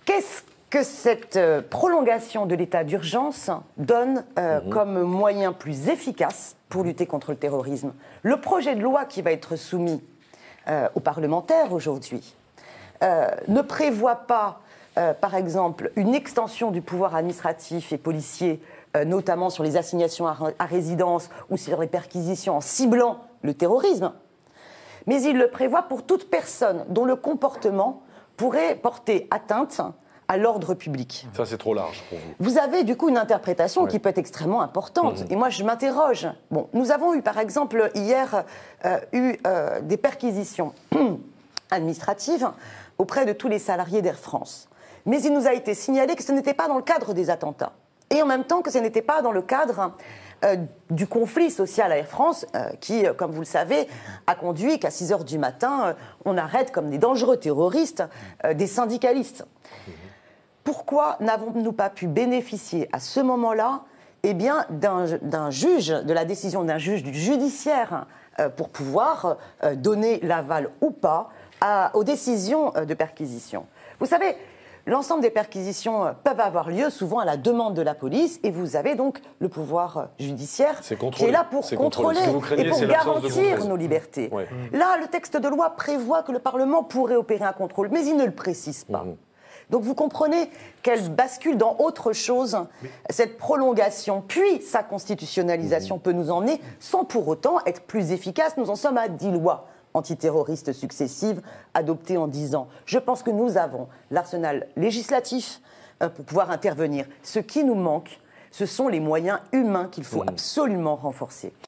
Qu'est-ce que cette prolongation de l'état d'urgence donne comme moyen plus efficace pour lutter contre le terrorisme? Le projet de loi qui va être soumis aux parlementaires aujourd'hui ne prévoit pas, par exemple, une extension du pouvoir administratif et policier, notamment sur les assignations à résidence ou sur les perquisitions en ciblant le terrorisme, mais il le prévoit pour toute personne dont le comportement pourrait porter atteinte à l'ordre public. Ça, c'est trop large pour vous. Vous avez du coup une interprétation qui peut être extrêmement importante. Et moi, je m'interroge. Bon, nous avons eu, par exemple, hier, des perquisitions administratives auprès de tous les salariés d'Air France. Mais il nous a été signalé que ce n'était pas dans le cadre des attentats. Et en même temps que ce n'était pas dans le cadre du conflit social à Air France, qui, comme vous le savez, a conduit qu'à 6 h du matin, on arrête comme des dangereux terroristes des syndicalistes. Pourquoi n'avons-nous pas pu bénéficier à ce moment-là d'un juge, de la décision d'un juge du judiciaire pour pouvoir donner l'aval ou pas aux décisions de perquisition? Vous savez, l'ensemble des perquisitions peuvent avoir lieu souvent à la demande de la police et vous avez donc le pouvoir judiciaire qui est là pour contrôler et pour garantir nos libertés. Ouais. Là, le texte de loi prévoit que le Parlement pourrait opérer un contrôle, mais il ne le précise pas. Donc vous comprenez qu'elle bascule dans autre chose, cette prolongation, puis sa constitutionnalisation peut nous emmener, sans pour autant être plus efficace. Nous en sommes à 10 lois antiterroristes successives adoptées en 10 ans. Je pense que nous avons l'arsenal législatif pour pouvoir intervenir. Ce qui nous manque, ce sont les moyens humains qu'il faut absolument renforcer.